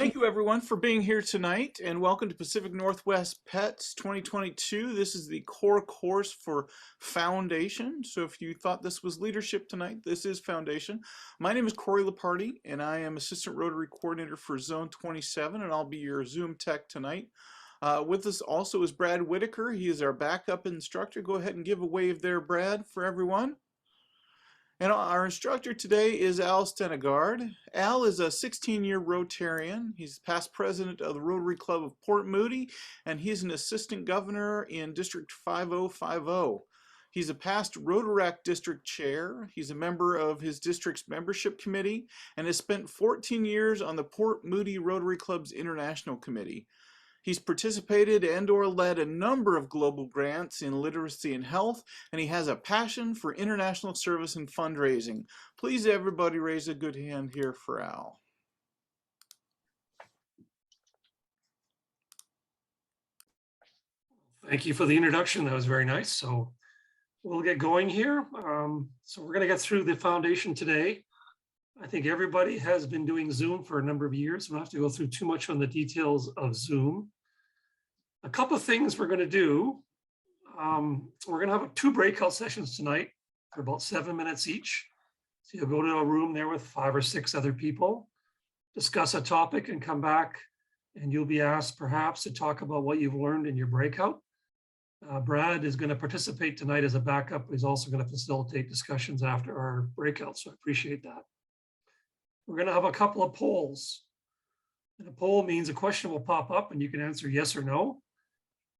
Thank you everyone for being here tonight, and welcome to Pacific Northwest PETS 2022. This is the core course for Foundation. So if you thought this was leadership tonight, this is Foundation. My name is Corey Leparty, and I am Assistant Rotary Coordinator for Zone 27, and I'll be your Zoom tech tonight. With us also is Brad Whitaker. He is our backup instructor. Go ahead and give a wave there, Brad, for everyone. And our instructor today is Al Stenegard. Al is a 16-year Rotarian. He's past president of the Rotary Club of Port Moody, and he's an assistant governor in District 5050. He's a past Rotaract district chair. He's a member of his district's membership committee and has spent 14 years on the Port Moody Rotary Club's International Committee. He's participated and/or led a number of global grants in literacy and health, and he has a passion for international service and fundraising. Please, everybody, raise a good hand here for Al. Thank you for the introduction. That was very nice. So we'll get going here. So we're going to get through the foundation today. I think everybody has been doing Zoom for a number of years. We don't have to go through too much on the details of Zoom. A couple of things we're going to do. We're going to have 2 breakout sessions tonight for about 7 minutes each. So you'll go to a room there with 5 or 6 other people, discuss a topic and come back, and you'll be asked perhaps to talk about what you've learned in your breakout. Brad is going to participate tonight as a backup. He's also going to facilitate discussions after our breakout, so I appreciate that. We're going to have a couple of polls. And a poll means a question will pop up and you can answer yes or no.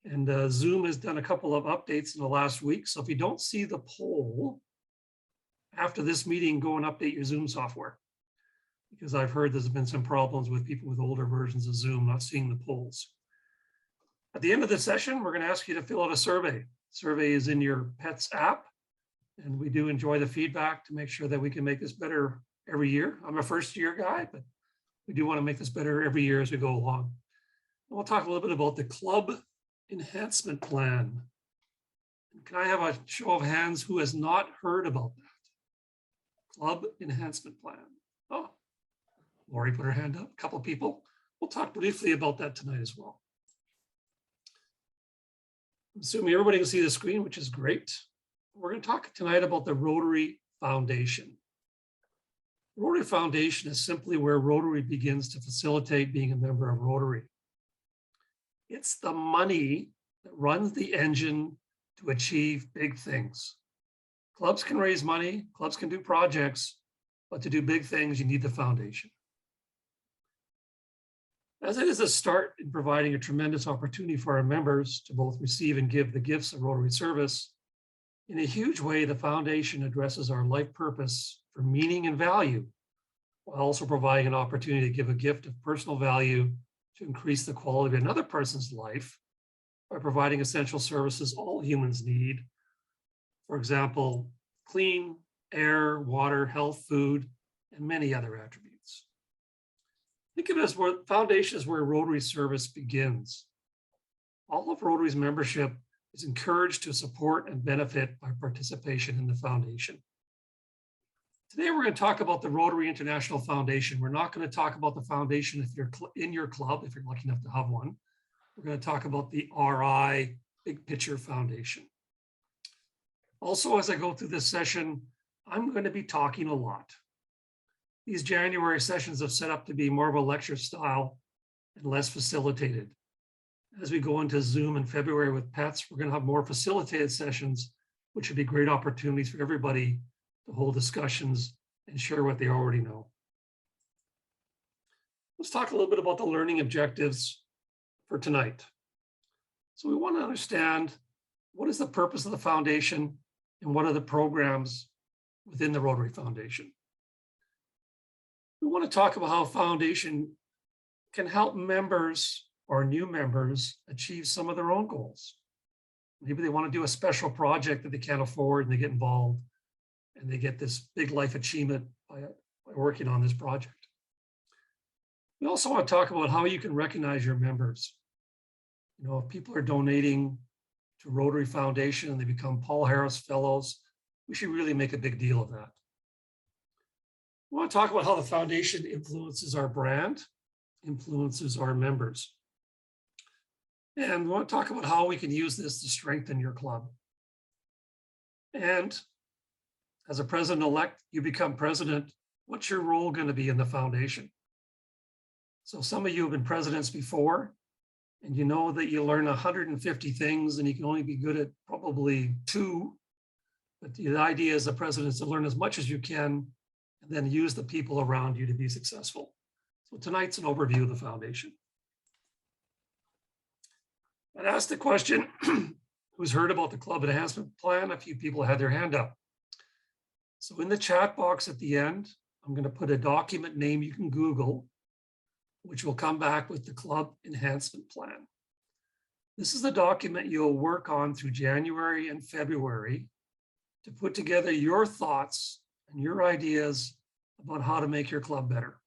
And Zoom has done a couple of updates in the last week. So if you don't see the poll after this meeting, go and update your Zoom software. Because I've heard there's been some problems with people with older versions of Zoom not seeing the polls. At the end of the session, we're going to ask you to fill out a survey. The survey is in your PETS app. And we do enjoy the feedback to make sure that we can make this better every year. I'm a first-year guy, but we do want to make this better every year as we go along. We'll talk a little bit about the club enhancement plan. Can I have a show of hands who has not heard about that? Club enhancement plan. Oh, Lori put her hand up, a couple of people. We'll talk briefly about that tonight as well. I'm assuming everybody can see the screen, which is great. We're going to talk tonight about the Rotary Foundation. Rotary Foundation is simply where Rotary begins to facilitate being a member of Rotary. It's the money that runs the engine to achieve big things. Clubs can raise money, clubs can do projects, but to do big things, you need the foundation. As it is a start in providing a tremendous opportunity for our members to both receive and give the gifts of Rotary service, in a huge way, the foundation addresses our life purpose for meaning and value, while also providing an opportunity to give a gift of personal value to increase the quality of another person's life by providing essential services all humans need. For example, clean air, water, health, food, and many other attributes. Think of it as where foundation is where Rotary service begins. All of Rotary's membership is encouraged to support and benefit by participation in the foundation. Today, we're going to talk about the Rotary International Foundation. We're not going to talk about the foundation if you're in your club, if you're lucky enough to have one. We're going to talk about the RI Big Picture Foundation. Also, as I go through this session, I'm going to be talking a lot. These January sessions have set up to be more of a lecture style and less facilitated. As we go into Zoom in February with PETS, we're going to have more facilitated sessions, which would be great opportunities for everybody to hold discussions and share what they already know. Let's talk a little bit about the learning objectives for tonight. So we want to understand what is the purpose of the foundation and what are the programs within the Rotary Foundation. We want to talk about how foundation can help members or new members achieve some of their own goals. Maybe they want to do a special project that they can't afford and they get involved and they get this big life achievement by working on this project. We also want to talk about how you can recognize your members. You know, if people are donating to Rotary Foundation and they become Paul Harris Fellows, we should really make a big deal of that. We want to talk about how the foundation influences our brand influences our members. And we want to talk about how we can use this to strengthen your club. And as a president-elect, you become president. What's your role going to be in the foundation? So some of you have been presidents before, and you know that you learn 150 things and you can only be good at probably 2. But the idea as a president is to learn as much as you can and then use the people around you to be successful. So tonight's an overview of the foundation. I'd ask the question, who's heard about the Club Enhancement Plan? A few people had their hand up. So in the chat box at the end, I'm going to put a document name you can Google, which will come back with the Club Enhancement Plan. This is the document you'll work on through January and February to put together your thoughts and your ideas about how to make your club better.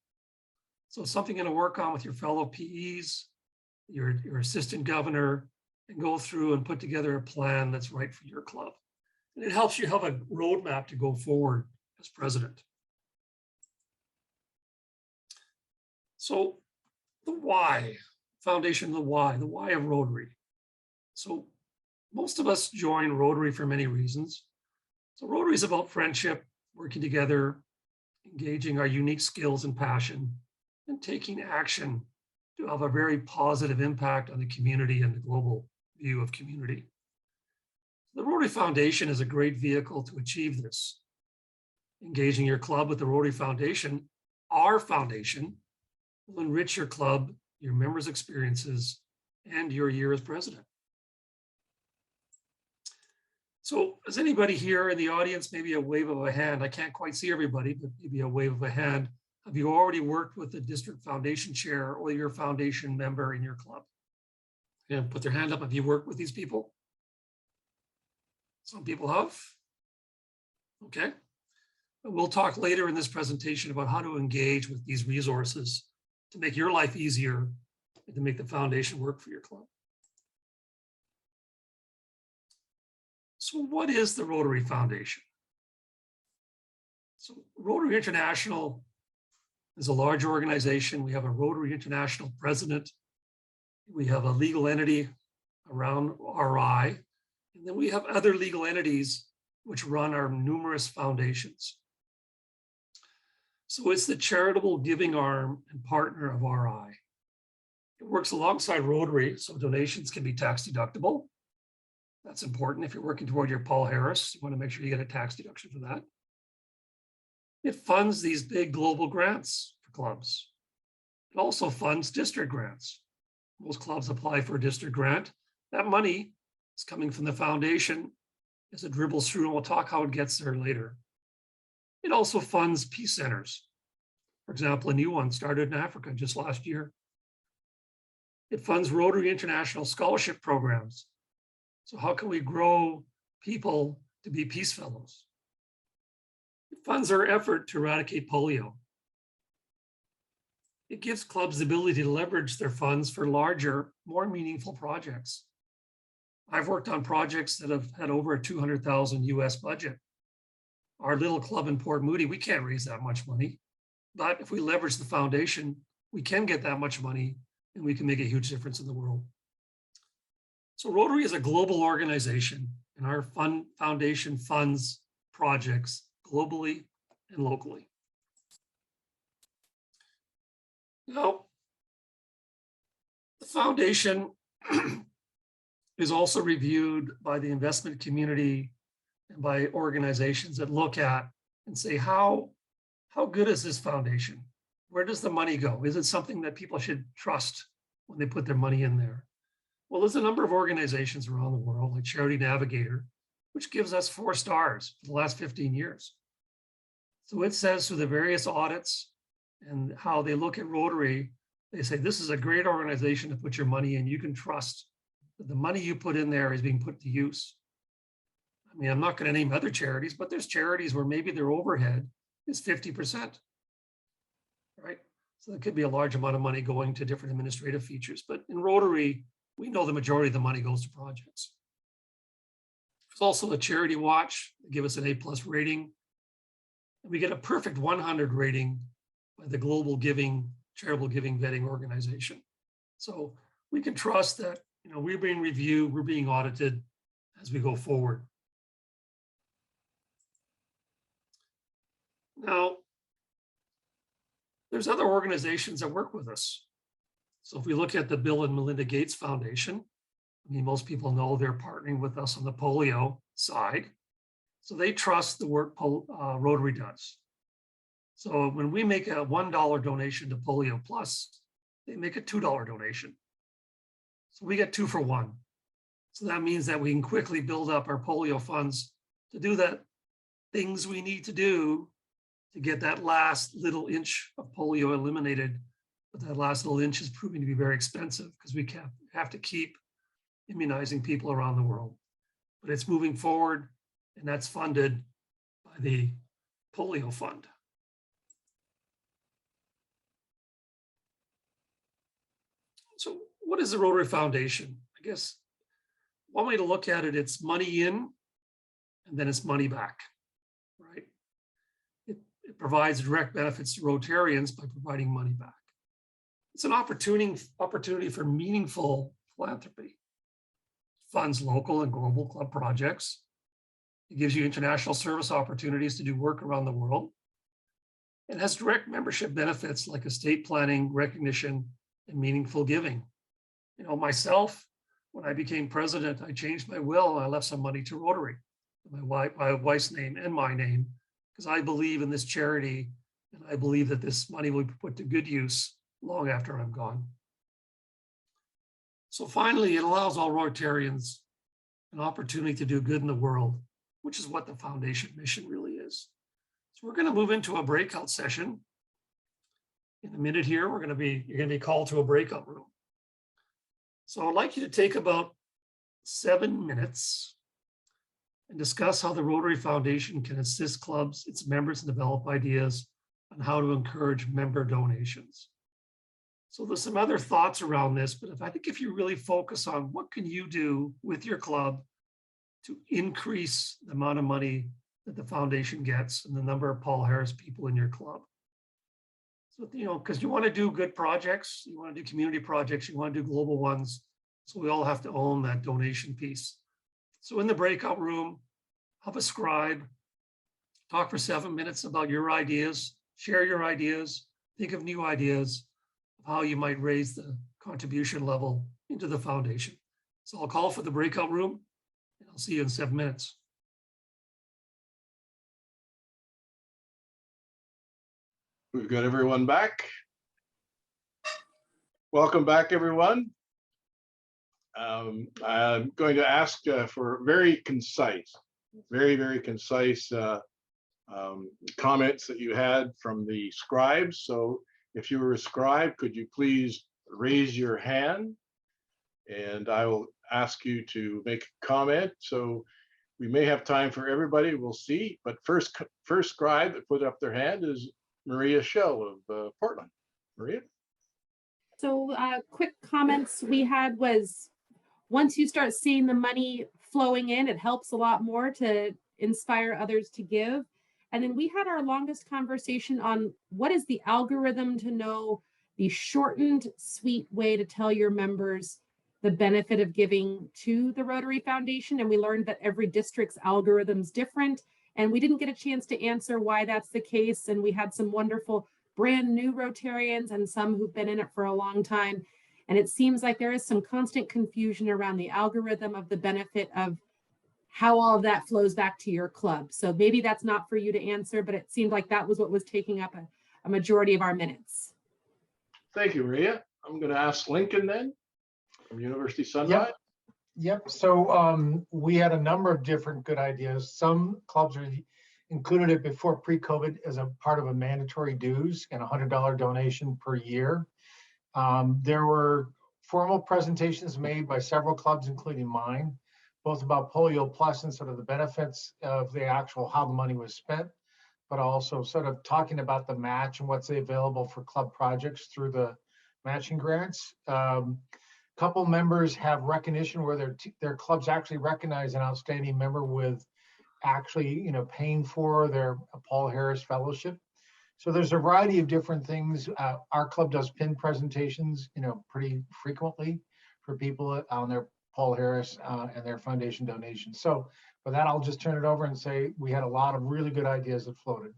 So it's something you're going to work on with your fellow PEs, your assistant governor, and go through and put together a plan that's right for your club. And it helps you have a roadmap to go forward as president. So the why, foundation, the why of Rotary. So most of us join Rotary for many reasons. So Rotary is about friendship, working together, engaging our unique skills and passion, and taking action to have a very positive impact on the community and the global view of community. The Rotary Foundation is a great vehicle to achieve this. Engaging your club with the Rotary Foundation, our foundation, will enrich your club, your members' experiences, and your year as president. So is anybody here in the audience, maybe a wave of a hand? I can't quite see everybody, but maybe a wave of a hand. Have you already worked with the district foundation chair or your foundation member in your club? Yeah, put their hand up. Have you worked with these people? Some people have. Okay. We'll talk later in this presentation about how to engage with these resources to make your life easier and to make the foundation work for your club. So what is the Rotary Foundation? So Rotary International is a large organization. We have a Rotary International president. We have a legal entity around RI, and then we have other legal entities which run our numerous foundations. So it's the charitable giving arm and partner of RI. It works alongside Rotary, so donations can be tax deductible. That's important. If you're working toward your Paul Harris, you want to make sure you get a tax deduction for that. It funds these big global grants for clubs. It also funds district grants. Most clubs apply for a district grant. That money is coming from the foundation as it dribbles through, and we'll talk how it gets there later. It also funds peace centers. For example, a new one started in Africa just last year. It funds Rotary International scholarship programs. So how can we grow people to be peace fellows? It funds our effort to eradicate polio. It gives clubs the ability to leverage their funds for larger, more meaningful projects. I've worked on projects that have had over a 200,000 US budget. Our little club in Port Moody, we can't raise that much money, but if we leverage the foundation, we can get that much money and we can make a huge difference in the world. So Rotary is a global organization, and our foundation funds projects globally and locally. Now, the foundation is also reviewed by the investment community and by organizations that look at and say, how good is this foundation? Where does the money go? Is it something that people should trust when they put their money in there? Well, there's a number of organizations around the world, like Charity Navigator, which gives us 4 stars for the last 15 years. So it says through the various audits and how they look at Rotary, they say, this is a great organization to put your money in. You can trust that the money you put in there is being put to use. I mean, I'm not going to name other charities, but there's charities where maybe their overhead is 50%, right? So it could be a large amount of money going to different administrative features. But in Rotary, we know the majority of the money goes to projects. There's also a Charity Watch. They give us an A+ rating. And we get a perfect 100 rating by the Global Giving charitable giving vetting organization. So we can trust that, we're being reviewed, we're being audited as we go forward. Now, there's other organizations that work with us. So if we look at the Bill and Melinda Gates Foundation, I mean, most people know they're partnering with us on the polio side. So they trust the work Rotary does. So when we make a $1 donation to Polio Plus, they make a $2 donation. So we get 2 for 1. So that means that we can quickly build up our polio funds to do the things we need to do to get that last little inch of polio eliminated. But that last little inch is proving to be very expensive because we have to keep immunizing people around the world. But it's moving forward, and that's funded by the polio fund. So what is the Rotary Foundation? I guess one way to look at it, it's money in and then it's money back, right? It provides direct benefits to Rotarians by providing money back. It's an opportunity for meaningful philanthropy. Funds local and global club projects. It gives you international service opportunities to do work around the world. It has direct membership benefits like estate planning, recognition, and meaningful giving. Myself, when I became president, I changed my will and I left some money to Rotary, my wife's name and my name, because I believe in this charity and I believe that this money will be put to good use long after I'm gone. So finally, it allows all Rotarians an opportunity to do good in the world, which is what the foundation mission really is. So we're going to move into a breakout session. In a minute here, you're going to be called to a breakout room. So I'd like you to take about 7 minutes and discuss how the Rotary Foundation can assist clubs, its members, and develop ideas on how to encourage member donations. So there's some other thoughts around this, but I think if you really focus on what can you do with your club to increase the amount of money that the foundation gets and the number of Paul Harris people in your club. So, because you want to do good projects, you want to do community projects, you want to do global ones. So we all have to own that donation piece. So in the breakout room, have a scribe, talk for 7 minutes about your ideas, share your ideas, think of new ideas, of how you might raise the contribution level into the foundation. So I'll call for the breakout room and I'll see you in 7 minutes. We've got everyone back. Welcome back, everyone. I'm going to ask for very concise, very concise comments that you had from the scribes. So if you were a scribe, could you please raise your hand? And I will ask you to make a comment. So we may have time for everybody, we'll see. But first scribe that put up their hand is Maria Shell of Portland. Maria? So quick comments we had was, once you start seeing the money flowing in, it helps a lot more to inspire others to give. And then we had our longest conversation on what is the algorithm to know the shortened, sweet way to tell your members the benefit of giving to the Rotary Foundation. And we learned that every district's algorithm is different. And we didn't get a chance to answer why that's the case. And we had some wonderful brand new Rotarians and some who've been in it for a long time. And it seems like there is some constant confusion around the algorithm of the benefit of how all of that flows back to your club. So maybe that's not for you to answer, but it seemed like that was what was taking up a majority of our minutes. Thank you, Maria. I'm going to ask Lincoln then from University Sunrise. Yep. So we had a number of different good ideas. Some clubs included it before pre-COVID as a part of a mandatory dues and $100 donation per year. There were formal presentations made by several clubs, including mine, both about Polio Plus and sort of the benefits of the actual how the money was spent, but also sort of talking about the match and what's available for club projects through the matching grants. Couple members have recognition where their clubs actually recognize an outstanding member with actually, paying for their Paul Harris Fellowship. So there's a variety of different things. Our club does pin presentations, pretty frequently for people on their Paul Harris and their foundation donations. So with that, I'll just turn it over and say we had a lot of really good ideas that floated.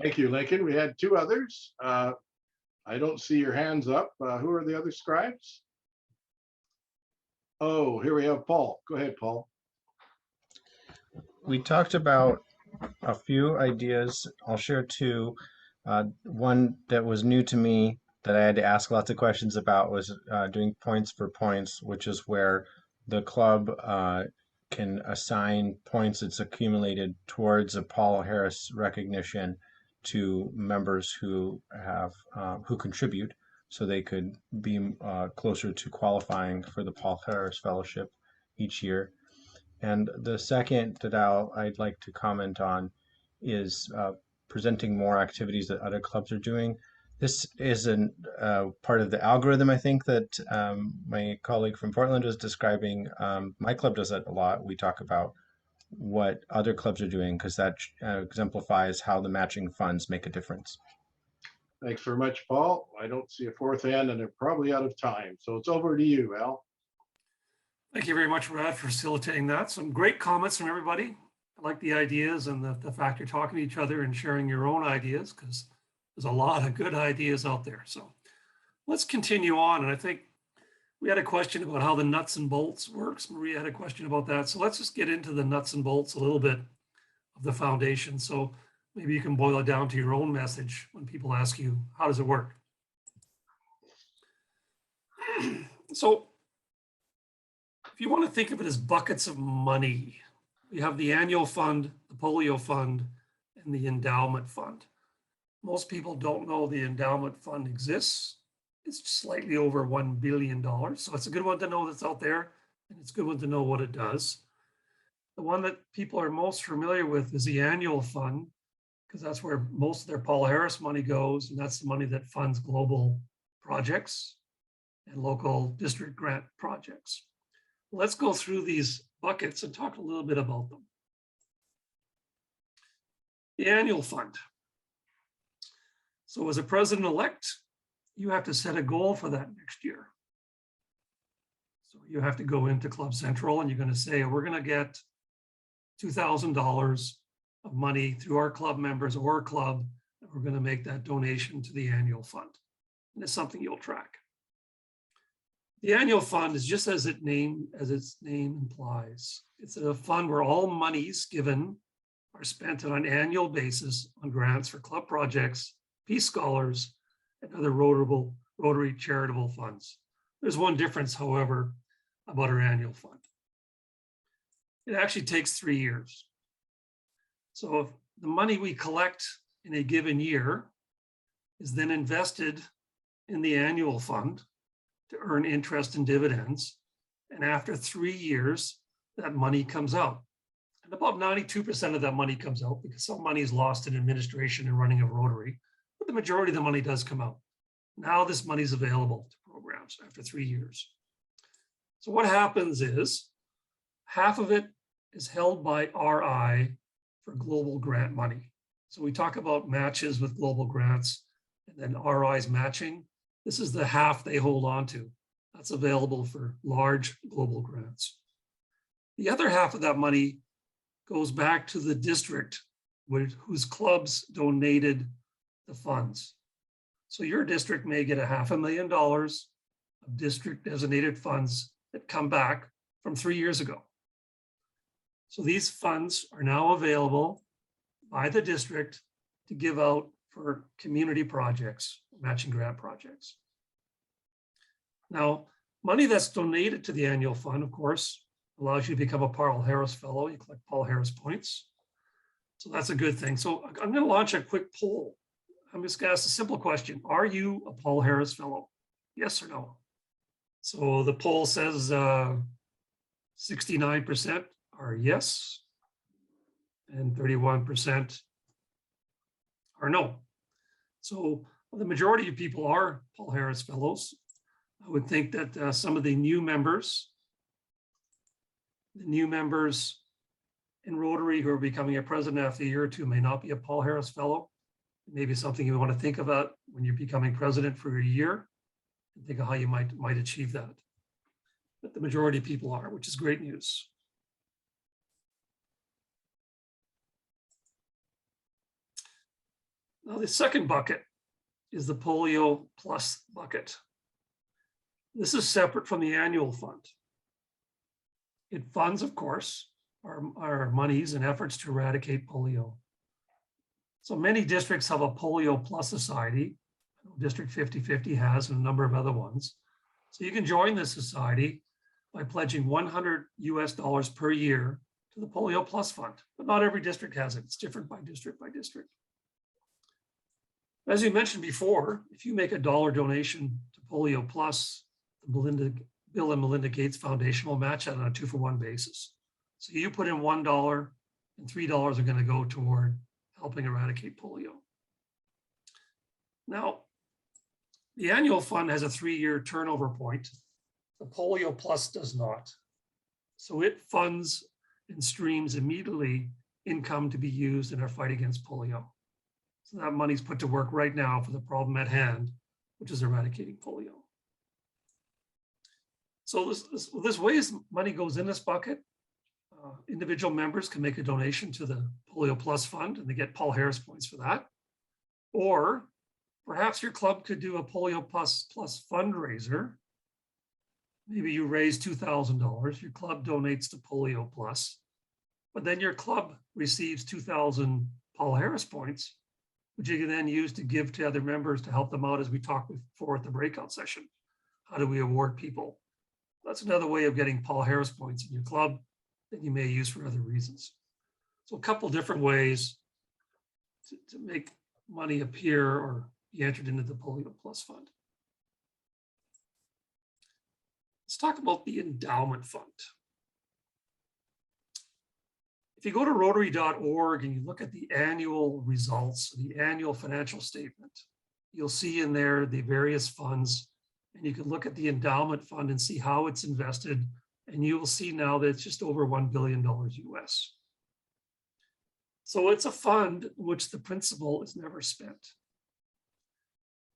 Thank you, Lincoln. We had two others. I don't see your hands up. Who are the other scribes? Oh, here we have Paul. Go ahead, Paul. We talked about a few ideas. I'll share two. One that was new to me that I had to ask lots of questions about was doing points for points, which is where the club can assign points that's accumulated towards a Paul Harris recognition to members who have who contribute, so they could be closer to qualifying for the Paul Harris Fellowship each year. And the second that I'd like to comment on is presenting more activities that other clubs are doing. This is part of the algorithm, I think, that my colleague from Portland was describing. My club does that a lot. We talk about what other clubs are doing because that exemplifies how the matching funds make a difference. Thanks very much, Paul. I don't see a fourth hand and they're probably out of time. So it's over to you, Al. Thank you very much, Brad, for facilitating that. Some great comments from everybody. I like the ideas and the fact you're talking to each other and sharing your own ideas, because there's a lot of good ideas out there. So let's continue on. And I think we had a question about how the nuts and bolts works. Maria had a question about that. So let's just get into the nuts and bolts a little bit of the foundation. So maybe you can boil it down to your own message when people ask you, how does it work? So if you want to think of it as buckets of money, you have the annual fund, the polio fund, and the endowment fund. Most people don't know the endowment fund exists. It's slightly over $1 billion. So it's a good one to know that's out there, and it's a good one to know what it does. The one that people are most familiar with is the annual fund, because that's where most of their Paul Harris money goes, and that's the money that funds global projects and local district grant projects. Let's go through these buckets and talk a little bit about them. The annual fund. So as a president-elect, you have to set a goal for that next year. So you have to go into Club Central and you're going to say, we're going to get $2,000 of money through our club members or club, and we're going to make that donation to the annual fund. And it's something you'll track. The annual fund is just as its name implies. It's a fund where all monies given are spent on an annual basis on grants for club projects, Peace Scholars, and other Rotary charitable funds. There's one difference, however, about our annual fund. It actually takes 3 years. So if the money we collect in a given year is then invested in the annual fund to earn interest and dividends, and after 3 years, that money comes out. And about 92% of that money comes out, because some money is lost in administration and running of Rotary, but the majority of the money does come out. Now this money is available to programs after 3 years. So what happens is half of it is held by RI for global grant money. So we talk about matches with global grants and then RI's matching. This is the half they hold on to. That's available for large global grants. The other half of that money goes back to the district whose clubs donated the funds. So your district may get $500,000 of district designated funds that come back from 3 years ago. So these funds are now available by the district to give out for community projects, matching grant projects. Now, money that's donated to the annual fund, of course, allows you to become a Paul Harris Fellow. You collect Paul Harris points. So that's a good thing. So I'm going to launch a quick poll. I'm just going to ask a simple question. Are you a Paul Harris Fellow? Yes or no? So the poll says 69% are yes, and 31% are no. So the majority of people are Paul Harris Fellows. I would think that some of the new members in Rotary who are becoming a president after a year or two may not be a Paul Harris Fellow. Maybe something you want to think about when you're becoming president for a year, and think of how you might achieve that. But the majority of people are, which is great news. Now, the second bucket is the Polio Plus bucket. This is separate from the annual fund. It funds, of course, our monies and efforts to eradicate polio. So many districts have a Polio Plus Society. District 50/50 has, and a number of other ones. So you can join this society by pledging $100 per year to the Polio Plus Fund, but not every district has it. It's different by district by district. As you mentioned before, if you make a $1 donation to Polio Plus, the Bill and Melinda Gates Foundation will match that on a 2-for-1 basis. So you put in $1 and $3 are going to go toward helping eradicate polio. Now, the annual fund has a 3-year turnover point. The Polio Plus does not. So it funds and streams immediately income to be used in our fight against polio. So that money's put to work right now for the problem at hand, which is eradicating polio. So this ways money goes in this bucket. Individual members can make a donation to the Polio Plus Fund, and they get Paul Harris points for that. Or perhaps your club could do a Polio Plus fundraiser. Maybe you raise $2,000, your club donates to Polio Plus, but then your club receives 2,000 Paul Harris points, which you can then use to give to other members to help them out, as we talked before at the breakout session. How do we award people? That's another way of getting Paul Harris points in your club that you may use for other reasons. So a couple different ways to make money appear or be entered into the Polio Plus Fund. Let's talk about the endowment fund. If you go to Rotary.org and you look at the annual results, the annual financial statement, you'll see in there the various funds, and you can look at the endowment fund and see how it's invested, and you will see now that it's just over $1 billion US. So it's a fund which the principal is never spent.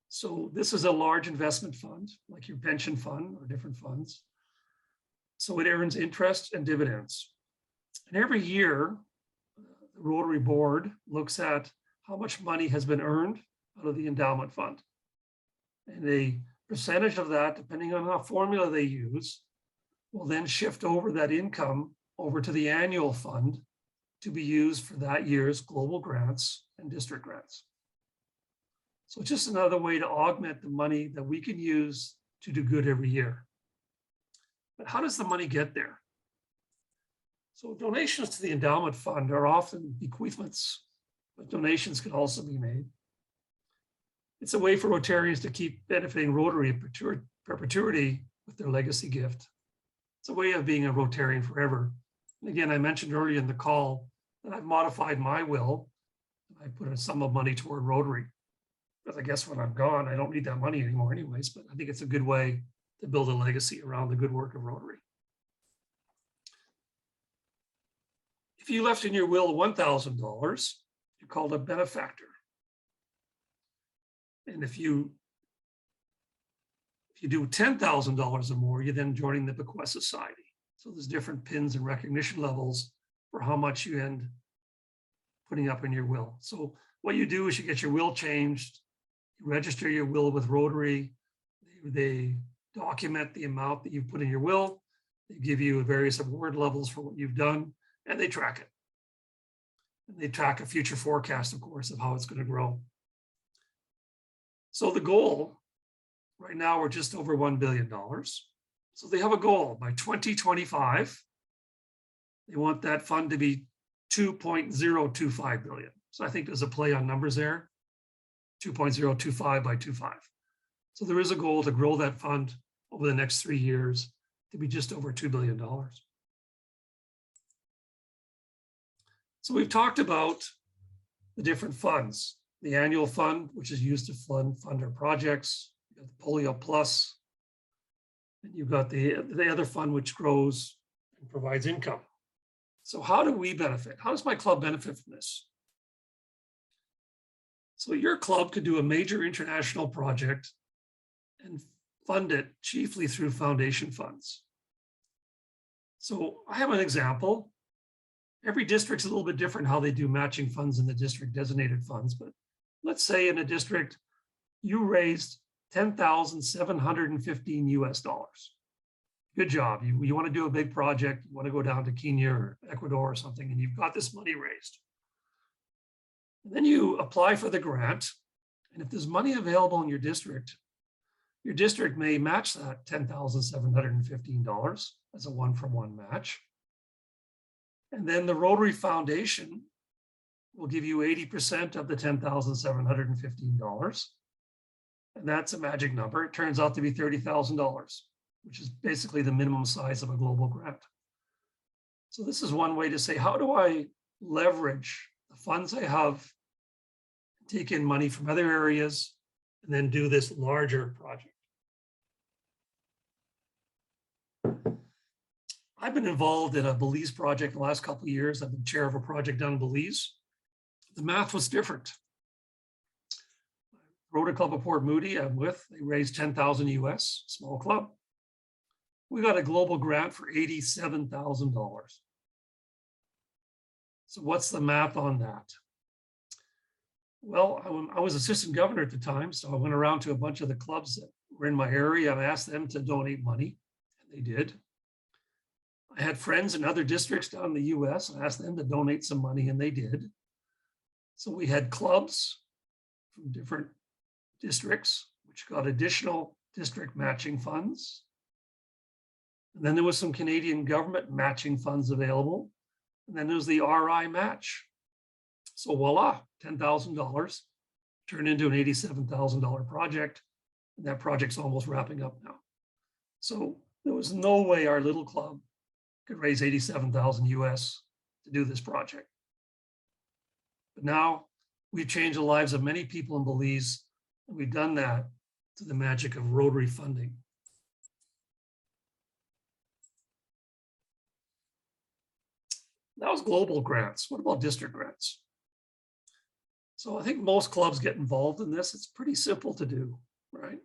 So this is a large investment fund, like your pension fund or different funds. So it earns interest and dividends. And every year, the Rotary Board looks at how much money has been earned out of the endowment fund. And a percentage of that, depending on what formula they use, will then shift over that income over to the annual fund to be used for that year's global grants and district grants. So it's just another way to augment the money that we can use to do good every year. But how does the money get there? So donations to the endowment fund are often bequeathments, but donations can also be made. It's a way for Rotarians to keep benefiting Rotary in perpetuity with their legacy gift. It's a way of being a Rotarian forever. And again, I mentioned earlier in the call that I've modified my will. I put a sum of money toward Rotary. Because I guess when I'm gone, I don't need that money anymore anyways, but I think it's a good way to build a legacy around the good work of Rotary. If you left in your will $1,000, you're called a benefactor. And if you do $10,000 or more, you're then joining the Bequest Society. So there's different pins and recognition levels for how much you end putting up in your will. So what you do is you get your will changed, you register your will with Rotary, they document the amount that you put in your will, they give you various award levels for what you've done, and they track it. And they track a future forecast, of course, of how it's going to grow. So the goal, right now we're just over $1 billion. So they have a goal by 2025. They want that fund to be 2.025 billion. So I think there's a play on numbers there, 2.025 by 25. So there is a goal to grow that fund over the next 3 years to be just over $2 billion. So we've talked about the different funds, the annual fund, which is used to fund our projects, you got the Polio Plus, and you've got the other fund which grows and provides income. So how do we benefit? How does my club benefit from this? So your club could do a major international project and fund it chiefly through foundation funds. So I have an example. Every district's a little bit different how they do matching funds in the district designated funds, but let's say in a district, you raised $10,715 US. Good job. You want to do a big project, you want to go down to Kenya or Ecuador or something, and you've got this money raised. And then you apply for the grant. And if there's money available in your district may match that $10,715 as a one-for-one match. And then the Rotary Foundation will give you 80% of the $10,715. And that's a magic number. It turns out to be $30,000, which is basically the minimum size of a global grant. So this is one way to say, how do I leverage the funds I have, take in money from other areas, and then do this larger project? I've been involved in a Belize project the last couple of years. I've been chair of a project down in Belize. The math was different. Rotary Club of Port Moody, I'm with, they raised 10,000 US, small club. We got a global grant for $87,000. So what's the math on that? Well, I was assistant governor at the time, so I went around to a bunch of the clubs that were in my area and asked them to donate money, and they did. I had friends in other districts down in the US and asked them to donate some money, and they did. So we had clubs from different districts, which got additional district matching funds. And then there was some Canadian government matching funds available. And then there was the RI match. So voila, $10,000 turned into an $87,000 project. And that project's almost wrapping up now. So there was no way our little club could raise 87,000 US to do this project. But now we've changed the lives of many people in Belize, and we've done that through the magic of Rotary funding. That was global grants. What about district grants? So I think most clubs get involved in this. It's pretty simple to do, right?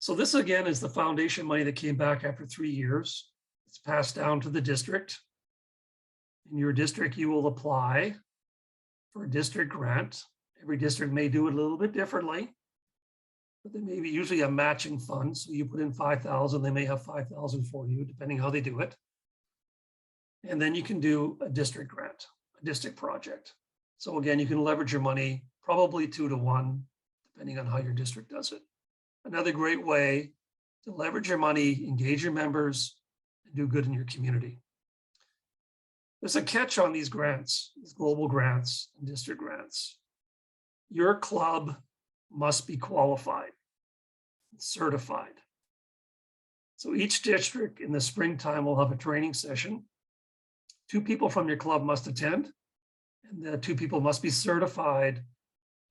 So this again is the foundation money that came back after 3 years. It's passed down to the district. In your district, you will apply for a district grant. Every district may do it a little bit differently, but there may be usually a matching fund. So you put in 5,000, they may have 5,000 for you, depending how they do it. And then you can do a district grant, a district project. So again, you can leverage your money probably 2 to 1, depending on how your district does it. Another great way to leverage your money, engage your members, and do good in your community. There's a catch on these grants, these global grants and district grants. Your club must be qualified, certified. So each district in the springtime will have a training session. 2 people from your club must attend, and the 2 people must be certified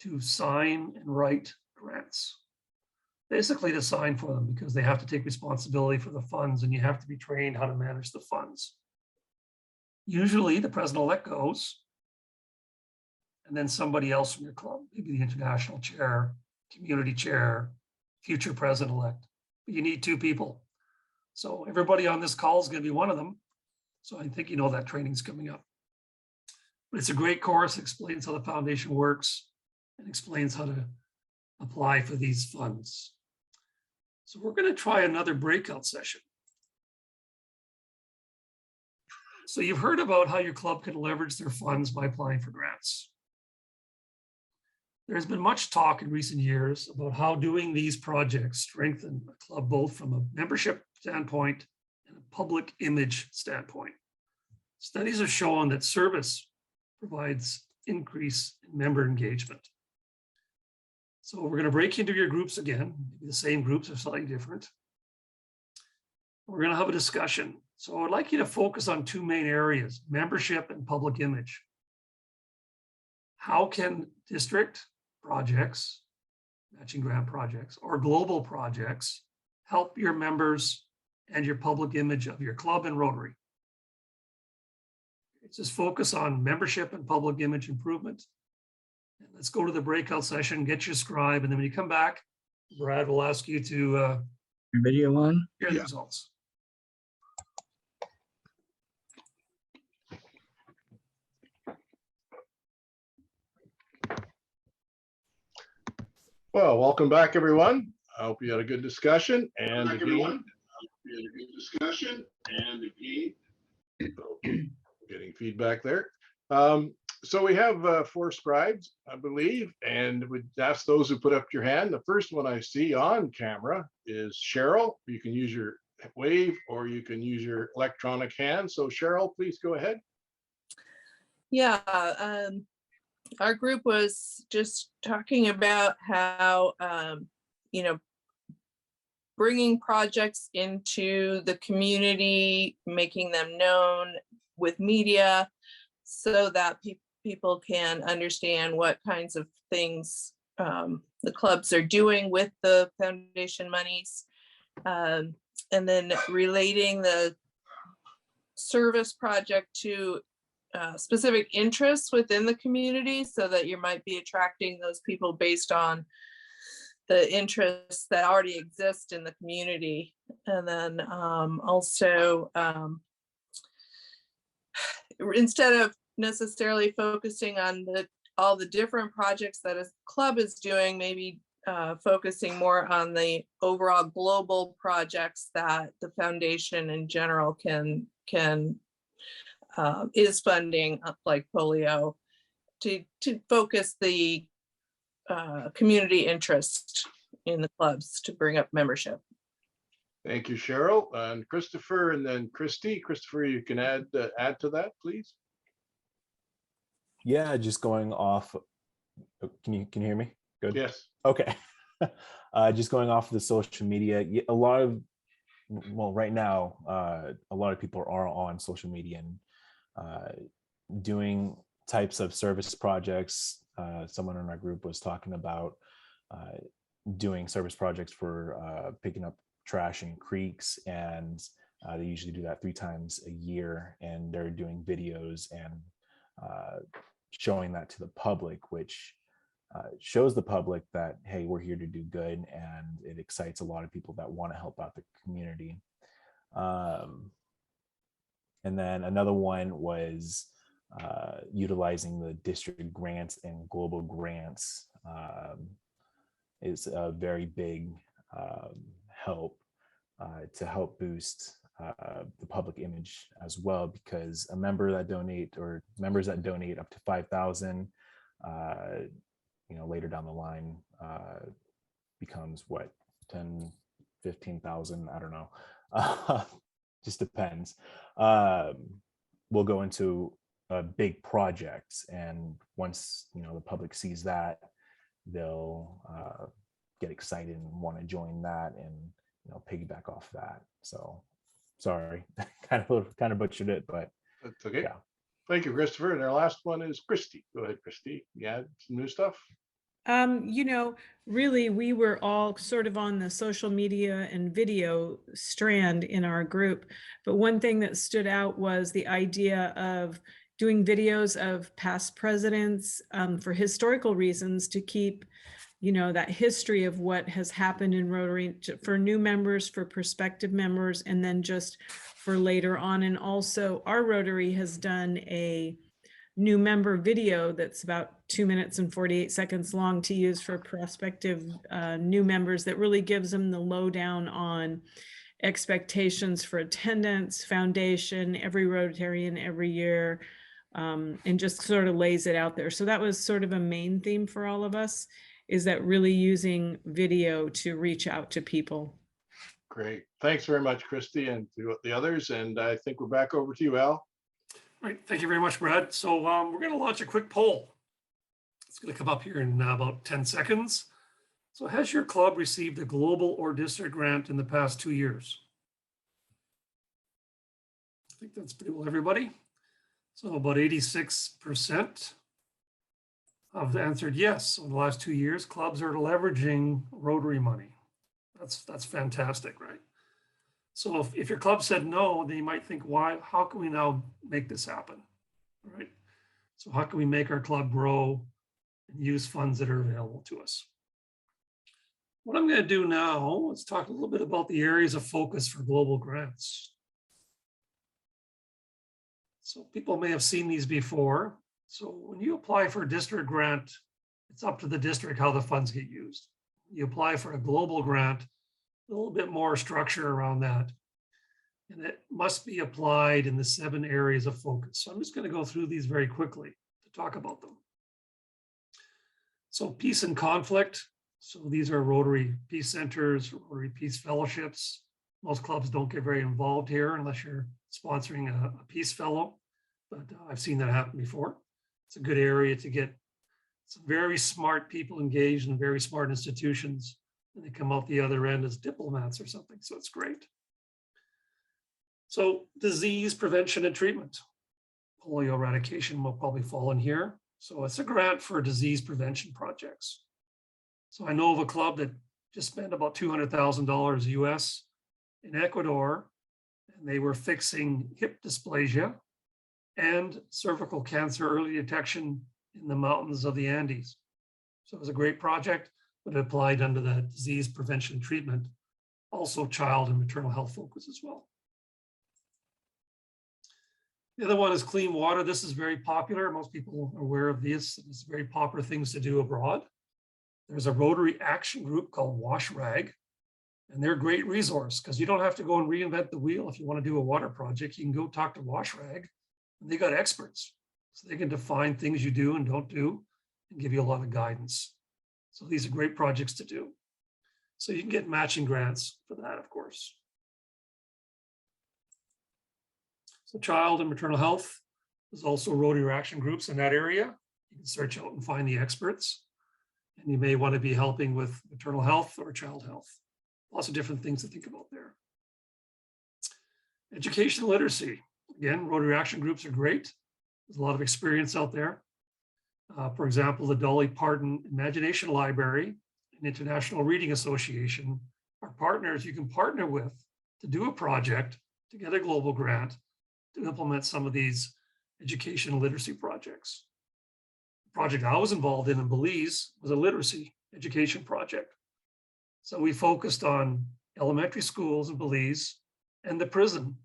to sign and write grants. Basically to sign for them, because they have to take responsibility for the funds and you have to be trained how to manage the funds. Usually the president-elect goes, and then somebody else from your club, maybe the international chair, community chair, future president-elect. But you need 2 people. So everybody on this call is going to be one of them. So I think you know that training's coming up. But it's a great course, explains how the foundation works and explains how to apply for these funds. So we're going to try another breakout session. So you've heard about how your club can leverage their funds by applying for grants. There's been much talk in recent years about how doing these projects strengthen a club both from a membership standpoint and a public image standpoint. Studies have shown that service provides increase in member engagement. So we're going to break into your groups again. Maybe the same groups are slightly different. We're going to have a discussion. So I'd like you to focus on 2 main areas, membership and public image. How can district projects, matching grant projects, or global projects help your members and your public image of your club and Rotary? Just focus on membership and public image improvement. Let's go to the breakout session, get your scribe, and then when you come back, Brad will ask you to Your video on? share the Yeah. results. Well, welcome back, everyone. I hope you had a good discussion and getting feedback there. So we have 4 scribes, I believe, and would ask those who put up your hand. The first one I see on camera is Cheryl. You can use your wave or you can use your electronic hand. So Cheryl, please go ahead. Yeah, our group was just talking about how, you know, bringing projects into the community, making them known with media so that people can understand what kinds of things the clubs are doing with the foundation monies. And then relating the service project to specific interests within the community so that you might be attracting those people based on the interests that already exist in the community. And then also, instead of necessarily focusing on all the different projects that a club is doing, maybe focusing more on the overall global projects that the foundation in general is funding, like polio, to focus the community interest in the clubs to bring up membership. Thank you, Cheryl, and Christopher, and then Christy. Christopher, you can add to that, please. Yeah, just going off. Can you hear me? Good. Yes. Okay. Just going off of the social media, a lot of, well, right now, a lot of people are on social media and doing types of service projects. Someone in our group was talking about doing service projects for picking up trash in creeks, and they usually do that 3 times a year, and they're doing videos and showing that to the public, which shows the public that, hey, we're here to do good, and it excites a lot of people that want to help out the community. And then another one was utilizing the district grants and global grants is a very big help to help boost the public image as well, because a member that donate, or members that donate up to 5,000, you know, later down the line becomes what, 10, 15,000, I don't know. Just depends. We'll go into big projects, and once, you know, the public sees that, they'll get excited and want to join that, and, you know, piggyback off that. So sorry, kind of butchered it, but That's okay. yeah. Thank you, Christopher. And our last one is Christy. Go ahead, Christy. Yeah, some new stuff. You know, really, we were all sort of on the social media and video strand in our group. But one thing that stood out was the idea of doing videos of past presidents for historical reasons, to keep, you know, that history of what has happened in Rotary for new members, for prospective members, and then just for later on. And also our Rotary has done a new member video that's about 2 minutes and 48 seconds long to use for prospective new members, that really gives them the lowdown on expectations for attendance, foundation, every Rotarian every year, and just sort of lays it out there. So that was sort of a main theme for all of us, is that really using video to reach out to people. Great. Thanks very much, Christy, and to the others. And I think we're back over to you, Al. Right, thank you very much, Brad. So we're going to launch a quick poll. It's going to come up here in about 10 seconds. So has your club received a global or district grant in the past 2 years? I think that's pretty well everybody. So about 86% have answered yes. So in the last 2 years, clubs are leveraging Rotary money. That's fantastic, right? So if your club said no, then you might think, why? How can we now make this happen, right? So how can we make our club grow and use funds that are available to us. What I'm going to do now, let's talk a little bit about the areas of focus for global grants. So people may have seen these before. So when you apply for a district grant, it's up to the district how the funds get used. You apply for a global grant, a little bit more structure around that. And it must be applied in the 7 areas of focus. So I'm just going to go through these very quickly to talk about them. So peace and conflict. So these are Rotary Peace Centers, Rotary Peace Fellowships. Most clubs don't get very involved here unless you're sponsoring a Peace Fellow, but I've seen that happen before. It's a good area to get some very smart people engaged in very smart institutions, and they come out the other end as diplomats or something, so it's great. So disease prevention and treatment. Polio eradication will probably fall in here. So it's a grant for disease prevention projects. So I know of a club that just spent about $200,000 US in Ecuador, and they were fixing hip dysplasia and cervical cancer early detection in the mountains of the Andes. So it was a great project, but it applied under the disease prevention and treatment, also child and maternal health focus as well. The other one is clean water. This is very popular. Most people are aware of this. It's very popular things to do abroad. There's a Rotary Action Group called WashRag, and they're a great resource because you don't have to go and reinvent the wheel. If you want to do a water project, you can go talk to WashRag, and they got experts. So they can define things you do and don't do and give you a lot of guidance. So these are great projects to do. So you can get matching grants for that, of course. So child and maternal health, there's also Rotary Action Groups in that area. You can search out and find the experts. And you may want to be helping with maternal health or child health. Lots of different things to think about there. Education and literacy. Again, Rotary Action Groups are great. There's a lot of experience out there. For example, the Dolly Parton Imagination Library and International Reading Association are partners you can partner with to do a project to get a global grant to implement some of these education and literacy projects. The project I was involved in Belize was a literacy education project. So we focused on elementary schools in Belize and the prison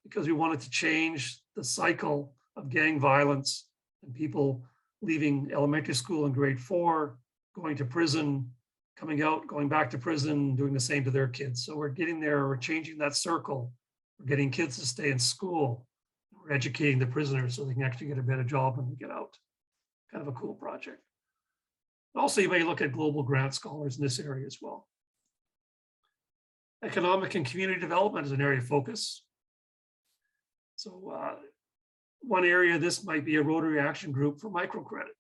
because we wanted to change the cycle of gang violence and people leaving elementary school in grade 4, going to prison, coming out, going back to prison, doing the same to their kids. So we're getting there, we're changing that circle. We're getting kids to stay in school. We're educating the prisoners so they can actually get a better job when they get out. Kind of a cool project. Also, you may look at global grant scholars in this area as well. Economic and community development is an area of focus. So one area, this might be a Rotary Action Group for microcredit.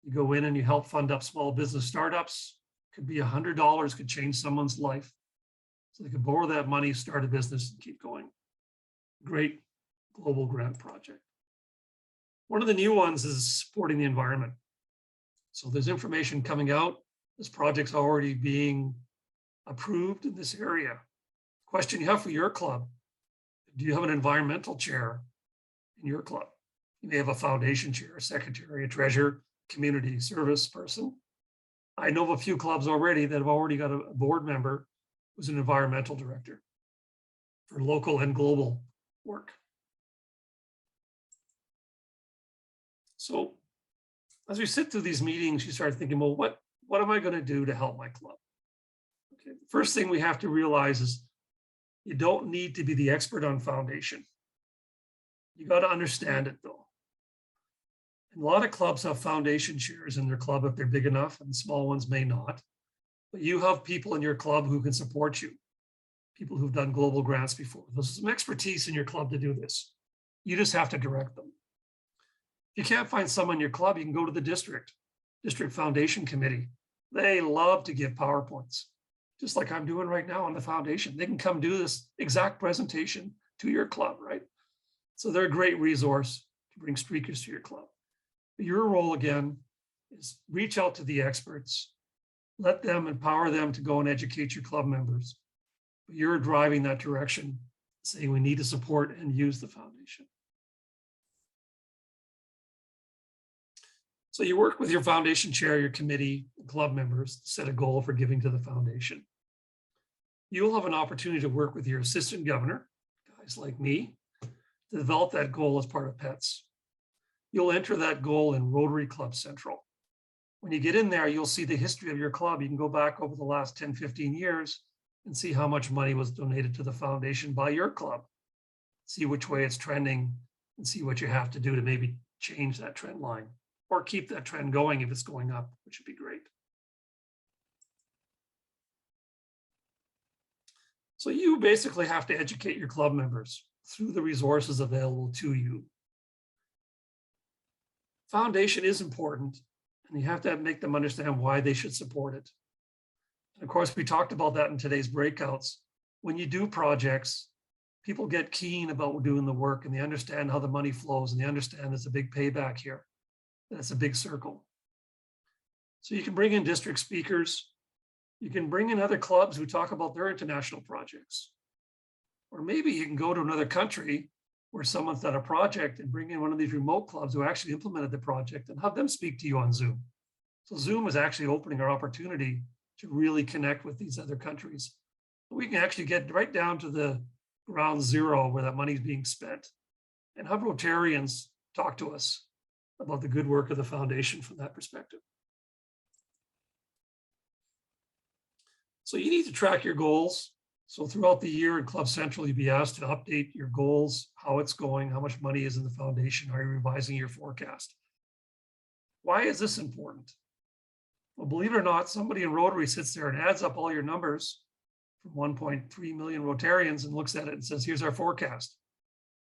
You go in and you help fund up small business startups. Could be $100, could change someone's life. So they could borrow that money, start a business, and keep going. Great global grant project. One of the new ones is supporting the environment. So there's information coming out. This project's already being approved in this area. Question you have for your club: do you have an environmental chair in your club? You may have a foundation chair, a secretary, a treasurer, community service person. I know of a few clubs already that have already got a board member who's an environmental director for local and global work. So as we sit through these meetings, you start thinking, well, what am I going to do to help my club? Okay, the first thing we have to realize is you don't need to be the expert on foundation. You got to understand it though. And a lot of clubs have foundation chairs in their club if they're big enough, and small ones may not. But you have people in your club who can support you, people who've done global grants before. There's some expertise in your club to do this. You just have to direct them. If you can't find someone in your club, you can go to the district foundation committee. They love to give PowerPoints, just like I'm doing right now on the foundation. They can come do this exact presentation to your club, right? So they're a great resource to bring speakers to your club. But your role again is reach out to the experts, let them empower them to go and educate your club members. But you're driving that direction, saying we need to support and use the foundation. So you work with your foundation chair, your committee, club members, to set a goal for giving to the foundation. You'll have an opportunity to work with your assistant governor, guys like me, to develop that goal as part of PETS. You'll enter that goal in Rotary Club Central. When you get in there, you'll see the history of your club. You can go back over the last 10, 15 years and see how much money was donated to the foundation by your club. See which way it's trending and see what you have to do to maybe change that trend line or keep that trend going if it's going up, which would be great. So you basically have to educate your club members through the resources available to you. Foundation is important, and you have to make them understand why they should support it. And of course, we talked about that in today's breakouts. When you do projects, people get keen about doing the work, and they understand how the money flows, and they understand there's a big payback here. That's a big circle. So you can bring in district speakers. You can bring in other clubs who talk about their international projects. Or maybe you can go to another country where someone's done a project and bring in one of these remote clubs who actually implemented the project and have them speak to you on Zoom. So Zoom is actually opening our opportunity to really connect with these other countries. We can actually get right down to the ground zero where that money is being spent and have Rotarians talk to us about the good work of the foundation from that perspective. So you need to track your goals. So throughout the year in Club Central, you'll be asked to update your goals, how it's going, how much money is in the foundation, are you revising your forecast? Why is this important? Well, believe it or not, somebody in Rotary sits there and adds up all your numbers from 1.3 million Rotarians and looks at it and says, here's our forecast.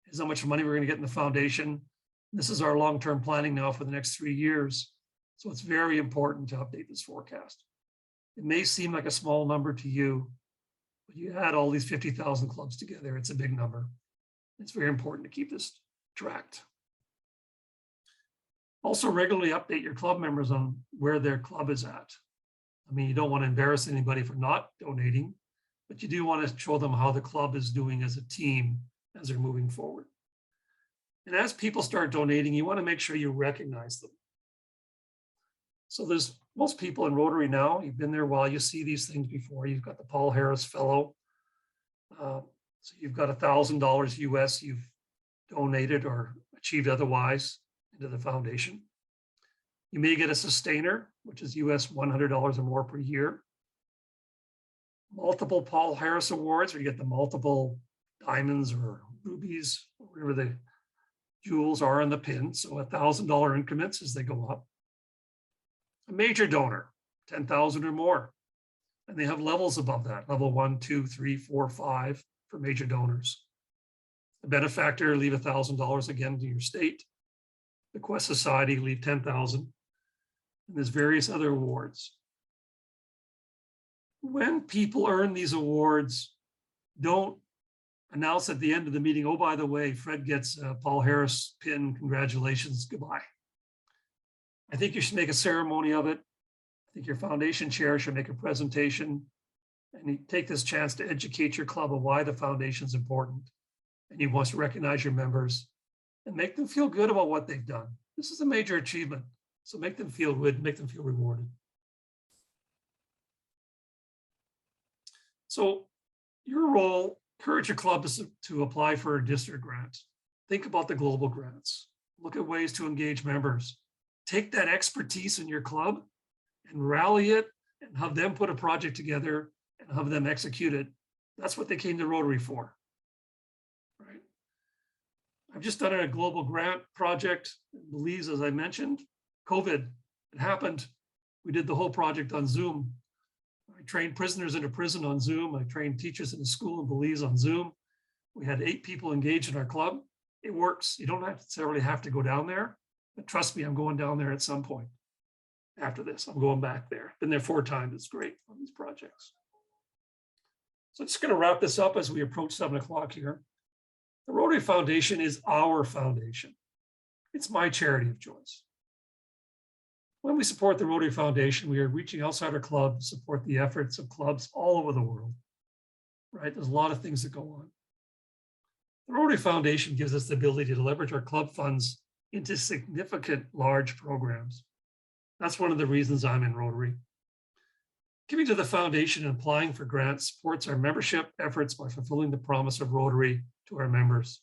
Here's how much money we're going to get in the foundation. This is our long-term planning now for the next 3 years. So it's very important to update this forecast. It may seem like a small number to you, but you add all these 50,000 clubs together, it's a big number. It's very important to keep this tracked. Also regularly update your club members on where their club is at. I mean, you don't want to embarrass anybody for not donating, but you do want to show them how the club is doing as a team as they're moving forward. And as people start donating, you want to make sure you recognize them. So there's most people in Rotary now, you've been there a while, you see these things before. You've got the Paul Harris Fellow. So you've got $1,000 US you've donated or achieved otherwise into the foundation. You may get a sustainer, which is US $100 or more per year. Multiple Paul Harris Awards, where you get the multiple diamonds or rubies, or whatever the jewels are in the pin. So $1,000 increments as they go up. A major donor, 10,000 or more. And they have levels above that, level 1, 2, 3, 4, 5 for major donors. The benefactor, leave $1,000 again to your state. The Quest Society, leave 10,000. And there's various other awards. When people earn these awards, don't announce at the end of the meeting, oh, by the way, Fred gets a Paul Harris pin, congratulations, goodbye. I think you should make a ceremony of it. I think your foundation chair should make a presentation and you take this chance to educate your club on why the foundation is important. And you want to recognize your members and make them feel good about what they've done. This is a major achievement. So make them feel good, make them feel rewarded. So your role, encourage your club to apply for a district grant. Think about the global grants. Look at ways to engage members. Take that expertise in your club and rally it and have them put a project together and have them execute it. That's what they came to Rotary for, right? I've just done a global grant project in Belize, as I mentioned. COVID, it happened. We did the whole project on Zoom. I trained prisoners in a prison on Zoom. I trained teachers in a school in Belize on Zoom. We had 8 people engaged in our club. It works. You don't necessarily have to go down there. But trust me, I'm going down there at some point after this. I'm going back there. Been there 4 times. It's great on these projects. So I'm just going to wrap this up as we approach 7 o'clock here. The Rotary Foundation is our foundation. It's my charity of choice. When we support the Rotary Foundation, we are reaching outside our club to support the efforts of clubs all over the world, right? There's a lot of things that go on. The Rotary Foundation gives us the ability to leverage our club funds into significant large programs. That's one of the reasons I'm in Rotary. Giving to the foundation and applying for grants supports our membership efforts by fulfilling the promise of Rotary to our members.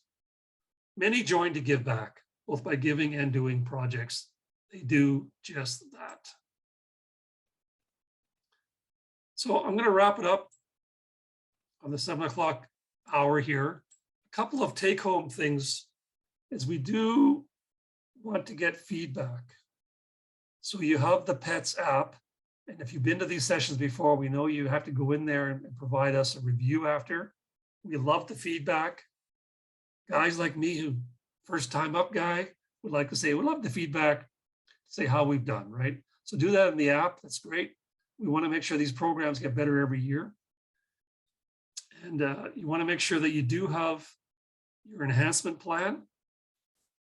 Many join to give back, both by giving and doing projects. They do just that. So I'm going to wrap it up on the 7 o'clock hour here. A couple of take-home things is we do want to get feedback. So you have the PETS app. And if you've been to these sessions before, we know you have to go in there and provide us a review after. We love the feedback. Guys like me who first time up guy would like to say, we love the feedback, say how we've done, right? So do that in the app. That's great. We want to make sure these programs get better every year. And you want to make sure that you do have your enhancement plan.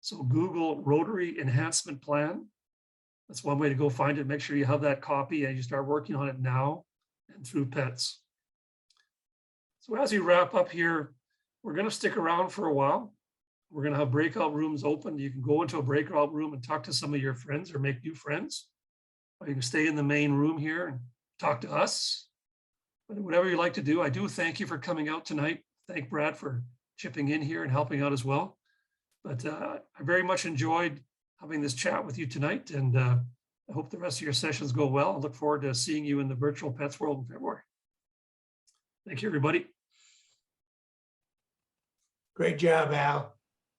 So Google Rotary Enhancement Plan. That's one way to go find it. Make sure you have that copy and you start working on it now and through PETS. So as we wrap up here, we're going to stick around for a while. We're going to have breakout rooms open. You can go into a breakout room and talk to some of your friends or make new friends. Or you can stay in the main room here and talk to us. But whatever you like to do, I do thank you for coming out tonight. Thank Brad for chipping in here and helping out as well. But I very much enjoyed having this chat with you tonight, and I hope the rest of your sessions go well. I look forward to seeing you in the virtual Pets World in February. Thank you, everybody. Great job, Al.